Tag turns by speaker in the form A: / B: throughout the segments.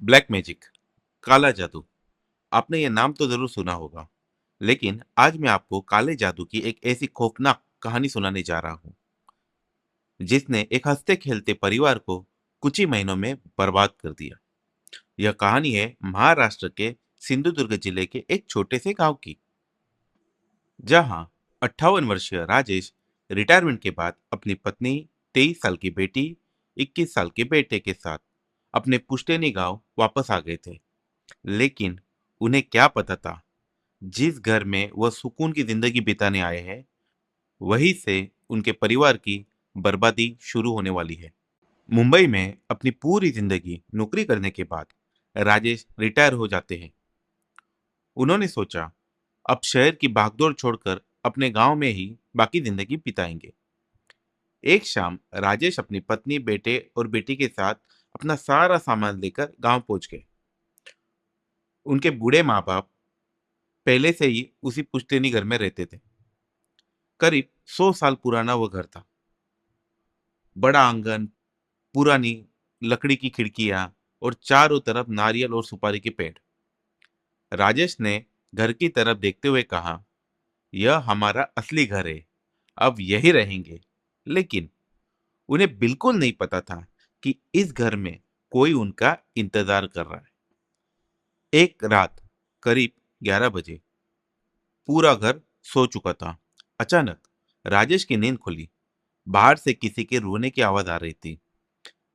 A: Black magic, काला जादू। आपने ये नाम तो जरूर सुना होगा, लेकिन आज मैं आपको काले जादू की एक ऐसी खौफनाक कहानी सुनाने जा रहा हूँ जिसने एक हंसते खेलते परिवार को कुछ ही महीनों में बर्बाद कर दिया। यह कहानी है महाराष्ट्र के सिंधुदुर्ग जिले के एक छोटे से गांव की, जहां 58 वर्षीय राजेश रिटायरमेंट के बाद अपनी पत्नी, 23 साल की बेटी, 21 साल के बेटे के साथ अपने पुश्तैनी गांव वापस आ गए थे। लेकिन उन्हें क्या पता था, जिस घर में वह सुकून की जिंदगी बिताने आए हैं, वहीं से उनके परिवार की बर्बादी शुरू होने वाली है। मुंबई में अपनी पूरी जिंदगी नौकरी करने के बाद राजेश रिटायर हो जाते हैं। उन्होंने सोचा, अब शहर की भागदौड़ छोड़कर अपने गांव में ही बाकी जिंदगी बिताएंगे। एक शाम राजेश अपनी पत्नी, बेटे और बेटी के साथ अपना सारा सामान लेकर गांव पहुंच गए। उनके बूढ़े माँ बाप पहले से ही उसी पुश्तैनी घर में रहते थे। करीब 100 साल पुराना वो घर था। बड़ा आंगन, पुरानी लकड़ी की खिड़कियां और चारों तरफ नारियल और सुपारी के पेड़। राजेश ने घर की तरफ देखते हुए कहा, यह हमारा असली घर है, अब यही रहेंगे। लेकिन उन्हें बिल्कुल नहीं पता था कि इस घर में कोई उनका इंतजार कर रहा है। एक रात करीब 11 बजे पूरा घर सो चुका था। अचानक राजेश की नींद खुली। बाहर से किसी के रोने की आवाज आ रही थी।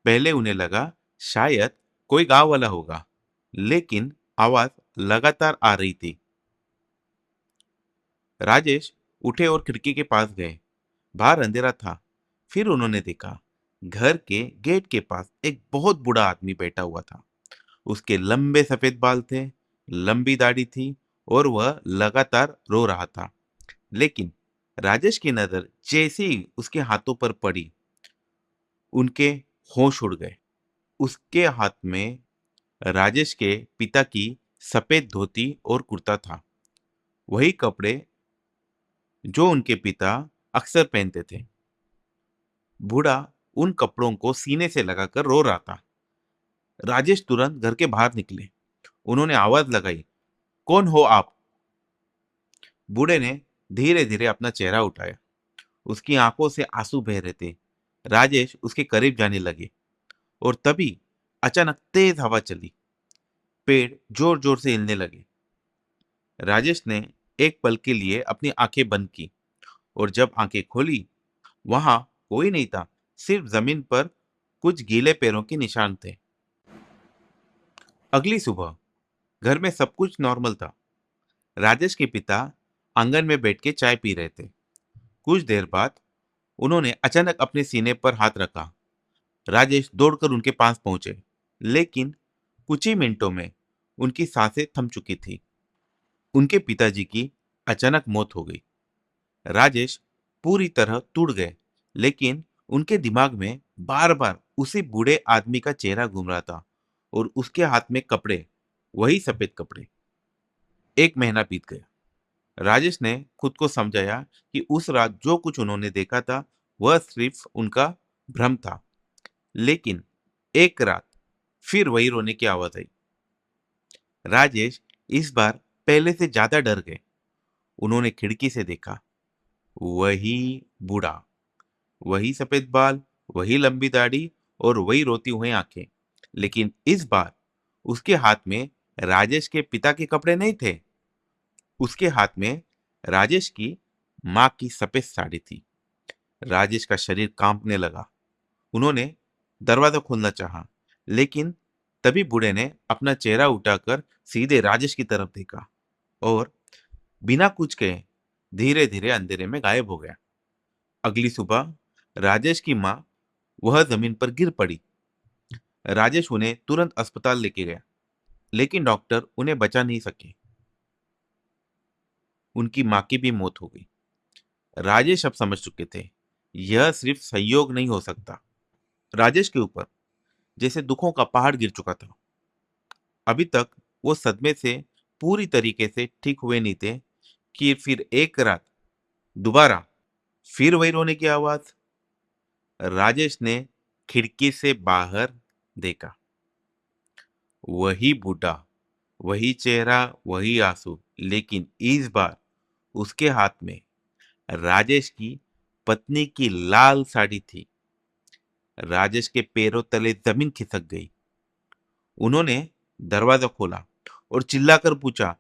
A: पहले उन्हें लगा शायद कोई गांव वाला होगा, लेकिन आवाज लगातार आ रही थी। राजेश उठे और खिड़की के पास गए। बाहर अंधेरा था। फिर उन्होंने देखा, घर के गेट के पास एक बहुत बूढ़ा आदमी बैठा हुआ था। उसके लंबे सफेद बाल थे, लंबी दाढ़ी थी और वह लगातार रो रहा था। लेकिन राजेश की नजर जैसे ही उसके हाथों पर पड़ी, उनके होश उड़ गए। उसके हाथ में राजेश के पिता की सफेद धोती और कुर्ता था, वही कपड़े जो उनके पिता अक्सर पहनते थे। बूढ़ा उन कपड़ों को सीने से लगाकर रो रहा था। राजेश तुरंत घर के बाहर निकले। उन्होंने आवाज लगाई, कौन हो आप? बूढ़े ने धीरे धीरे अपना चेहरा उठाया। उसकी आंखों से आंसू बह रहे थे। राजेश उसके करीब जाने लगे और तभी अचानक तेज हवा चली। पेड़ जोर जोर से हिलने लगे। राजेश ने एक पल के लिए अपनी आंखें बंद की और जब आंखें खोली, वहां कोई नहीं था। सिर्फ जमीन पर कुछ गीले पैरों के निशान थे। अगली सुबह घर में सब कुछ नॉर्मल था। राजेश के पिता आंगन में बैठ के चाय पी रहे थे। कुछ देर बाद उन्होंने अचानक अपने सीने पर हाथ रखा। राजेश दौड़कर उनके पास पहुंचे, लेकिन कुछ ही मिनटों में उनकी सांसें थम चुकी थी। उनके पिताजी की अचानक मौत हो गई। राजेश पूरी तरह टूट गए, लेकिन उनके दिमाग में बार बार उसी बूढ़े आदमी का चेहरा घूम रहा था और उसके हाथ में कपड़े, वही सफेद कपड़े। एक महीना बीत गया। राजेश ने खुद को समझाया कि उस रात जो कुछ उन्होंने देखा था वह सिर्फ उनका भ्रम था। लेकिन एक रात फिर वही रोने की आवाज आई। राजेश इस बार पहले से ज्यादा डर गए। उन्होंने खिड़की से देखा, वही बूढ़ा, वही सफेद बाल, वही लंबी दाढ़ी और वही रोती हुई आंखें। लेकिन इस बार उसके हाथ में राजेश के पिता के कपड़े नहीं थे। उसके हाथ में राजेश की माँ की सफेद साड़ी थी। राजेश का शरीर कांपने लगा। उन्होंने दरवाजा खोलना चाहा, लेकिन तभी बूढ़े ने अपना चेहरा उठाकर सीधे राजेश की तरफ देखा और बिना कुछ कहे धीरे धीरे अंधेरे में गायब हो गया। अगली सुबह राजेश की माँ वह जमीन पर गिर पड़ी। राजेश उन्हें तुरंत अस्पताल लेके गया, लेकिन डॉक्टर उन्हें बचा नहीं सके। उनकी माँ की भी मौत हो गई। राजेश अब समझ चुके थे, यह सिर्फ संयोग नहीं हो सकता। राजेश के ऊपर जैसे दुखों का पहाड़ गिर चुका था। अभी तक वो सदमे से पूरी तरीके से ठीक हुए नहीं थे कि फिर एक रात दोबारा फिर वही रोने की आवाज। राजेश ने खिड़की से बाहर देखा। वही बूढ़ा, वही चेहरा, वही आंसू, लेकिन इस बार उसके हाथ में राजेश की पत्नी की लाल साड़ी थी। राजेश के पैरों तले जमीन खिसक गई। उन्होंने दरवाजा खोला और चिल्लाकर पूछा,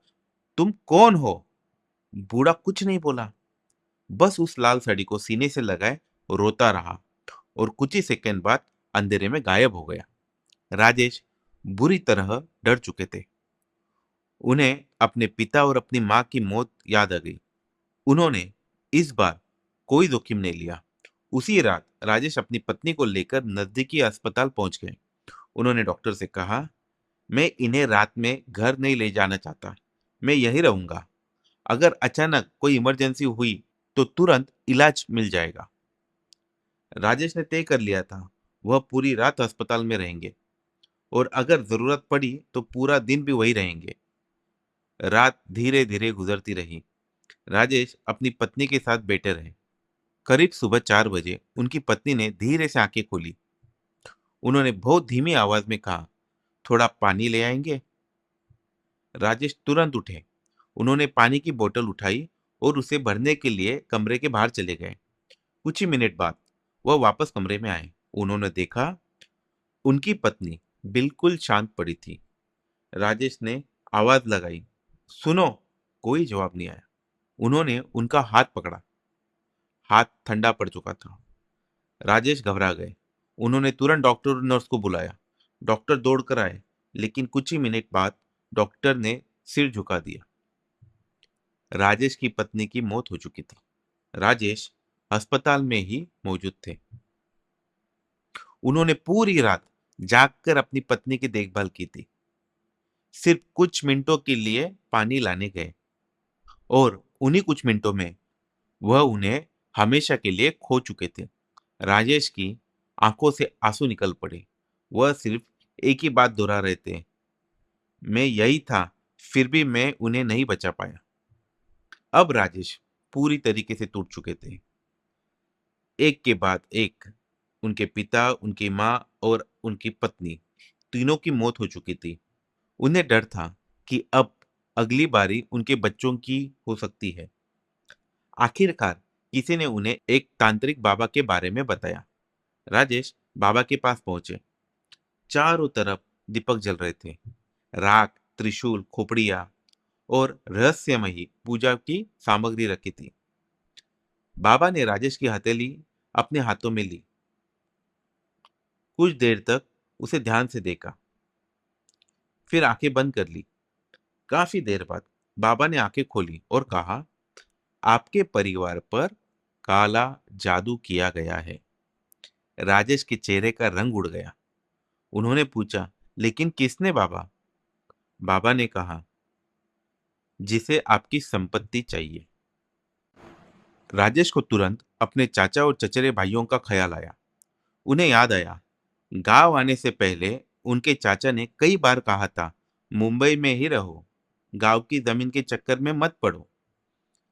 A: तुम कौन हो? बूढ़ा कुछ नहीं बोला, बस उस लाल साड़ी को सीने से लगाए रोता रहा और कुछ ही सेकंड बाद अंधेरे में गायब हो गया। राजेश बुरी तरह डर चुके थे। उन्हें अपने पिता और अपनी मां की मौत याद आ गई। उन्होंने इस बार कोई जोखिम नहीं लिया। उसी रात राजेश अपनी पत्नी को लेकर नजदीकी अस्पताल पहुंच गए। उन्होंने डॉक्टर से कहा, मैं इन्हें रात में घर नहीं ले जाना चाहता, मैं यहीं रहूंगा। अगर अचानक कोई इमरजेंसी हुई तो तुरंत इलाज मिल जाएगा। राजेश ने तय कर लिया था, वह पूरी रात अस्पताल में रहेंगे और अगर जरूरत पड़ी तो पूरा दिन भी वही रहेंगे। रात धीरे धीरे गुजरती रही। राजेश अपनी पत्नी के साथ बैठे रहे। करीब सुबह 4 बजे उनकी पत्नी ने धीरे से आंखें खोली। उन्होंने बहुत धीमी आवाज में कहा, थोड़ा पानी ले आएंगे? राजेश तुरंत उठे। उन्होंने पानी की बोतल उठाई और उसे भरने के लिए कमरे के बाहर चले गए। कुछ ही मिनट बाद वह वापस कमरे में आए। उन्होंने देखा, उनकी पत्नी बिल्कुल शांत पड़ी थी। राजेश ने आवाज लगाई, सुनो। कोई जवाब नहीं आया। उन्होंने उनका हाथ पकड़ा। हाथ ठंडा पड़ चुका था। राजेश घबरा गए। उन्होंने तुरंत डॉक्टर और नर्स को बुलाया। डॉक्टर दौड़कर आए, लेकिन कुछ ही मिनट बाद डॉक्टर ने सिर झुका दिया। राजेश की पत्नी की मौत हो चुकी थी। राजेश अस्पताल में ही मौजूद थे। उन्होंने पूरी रात जागकर अपनी पत्नी की देखभाल की थी। सिर्फ कुछ मिनटों के लिए पानी लाने गए और उन्हीं कुछ मिनटों में वह उन्हें हमेशा के लिए खो चुके थे। राजेश की आंखों से आंसू निकल पड़े। वह सिर्फ एक ही बात दोहरा रहे थे, मैं यही था, फिर भी मैं उन्हें नहीं बचा पाया। अब राजेश पूरी तरीके से टूट चुके थे। एक के बाद एक उनके पिता, उनकी माँ और उनकी पत्नी, तीनों की मौत हो चुकी थी। उन्हें डर था कि अब अगली बारी उनके बच्चों की हो सकती है। आखिरकार किसी ने उन्हें एक तांत्रिक बाबा के बारे में बताया। राजेश बाबा के पास पहुंचे। चारों तरफ दीपक जल रहे थे। राख, त्रिशूल, खोपड़िया और रहस्यमयी पूजा की सामग्री रखी थी। बाबा ने राजेश की हथेली अपने हाथों में ली। कुछ देर तक उसे ध्यान से देखा, फिर आंखें बंद कर ली। काफी देर बाद बाबा ने आंखें खोली और कहा, आपके परिवार पर काला जादू किया गया है। राजेश के चेहरे का रंग उड़ गया। उन्होंने पूछा, लेकिन किसने बाबा? बाबा ने कहा, जिसे आपकी संपत्ति चाहिए। राजेश को तुरंत अपने चाचा और चचेरे भाइयों का ख्याल आया। उन्हें याद आया, गांव आने से पहले उनके चाचा ने कई बार कहा था, मुंबई में ही रहो, गांव की जमीन के चक्कर में मत पड़ो।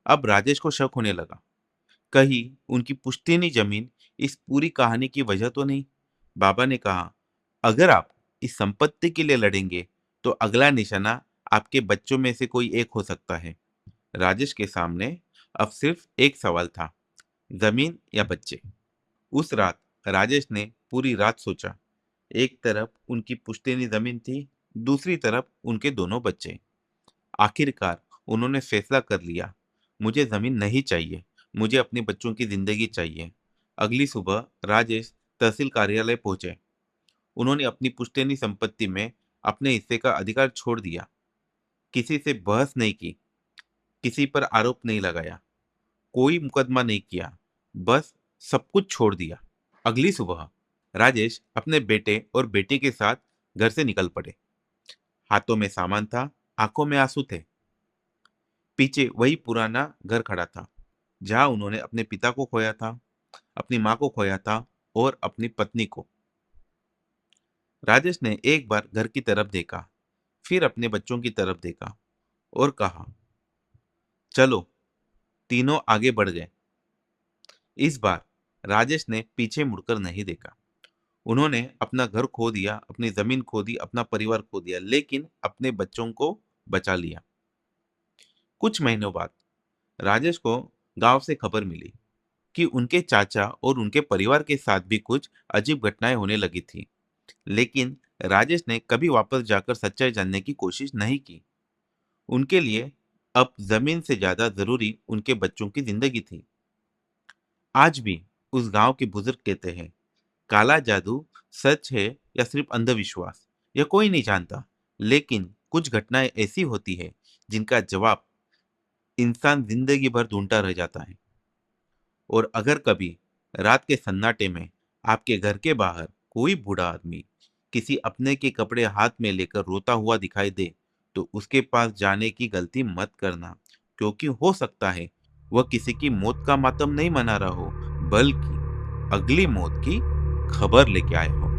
A: अब राजेश को शक होने लगा, कहीं उनकी पुश्तैनी जमीन इस पूरी कहानी की वजह तो नहीं। बाबा ने कहा, अगर आप इस संपत्ति के लिए लड़ेंगे तो अगला निशाना आपके बच्चों में से कोई एक हो सकता है। राजेश के सामने अब सिर्फ एक सवाल था, जमीन या बच्चे। उस रात राजेश ने पूरी रात सोचा। एक तरफ उनकी पुश्तैनी जमीन थी, दूसरी तरफ उनके दोनों बच्चे। आखिरकार उन्होंने फैसला कर लिया, मुझे जमीन नहीं चाहिए, मुझे अपने बच्चों की जिंदगी चाहिए। अगली सुबह राजेश तहसील कार्यालय पहुंचे। उन्होंने अपनी पुश्तैनी संपत्ति में अपने हिस्से का अधिकार छोड़ दिया। किसी से बहस नहीं की, किसी पर आरोप नहीं लगाया, कोई मुकदमा नहीं किया, बस सब कुछ छोड़ दिया। अगली सुबह राजेश अपने बेटे और बेटी के साथ घर से निकल पड़े। हाथों में सामान था, आंखों में आंसू थे। पीछे वही पुराना घर खड़ा था, जहां उन्होंने अपने पिता को खोया था, अपनी मां को खोया था और अपनी पत्नी को। राजेश ने एक बार घर की तरफ देखा, फिर अपने बच्चों की तरफ देखा और कहा, चलो। तीनों आगे बढ़ गए। इस बार राजेश ने पीछे मुड़कर नहीं देखा। उन्होंने अपना घर खो दिया, अपनी ज़मीन खो दी, अपना परिवार खो दिया, लेकिन अपने बच्चों को बचा लिया। कुछ महीनों बाद राजेश को गाँव से खबर मिली कि उनके चाचा और उनके परिवार के साथ भी कुछ अजीब घटनाएं होने लगी थी। लेकिन राजेश ने कभी वापस जाकर सच्चाई जानने की कोशिश नहीं की। उनके लिए अब ज़मीन से ज़्यादा ज़रूरी उनके बच्चों की ज़िंदगी थी। आज भी उस गांव के बुजुर्ग कहते हैं, काला जादू सच है या सिर्फ अंधविश्वास, यह कोई नहीं जानता। लेकिन कुछ घटनाएं ऐसी होती है जिनका जवाब इंसान जिंदगी भर ढूंढता रह जाता है। और अगर कभी रात के सन्नाटे में आपके घर के बाहर कोई बूढ़ा आदमी किसी अपने के कपड़े हाथ में लेकर रोता हुआ दिखाई दे, तो उसके पास जाने की गलती मत करना, क्योंकि हो सकता है वह किसी की मौत का मातम नहीं मना रहा हो, बल्कि अगली मौत की खबर लेके आया हो।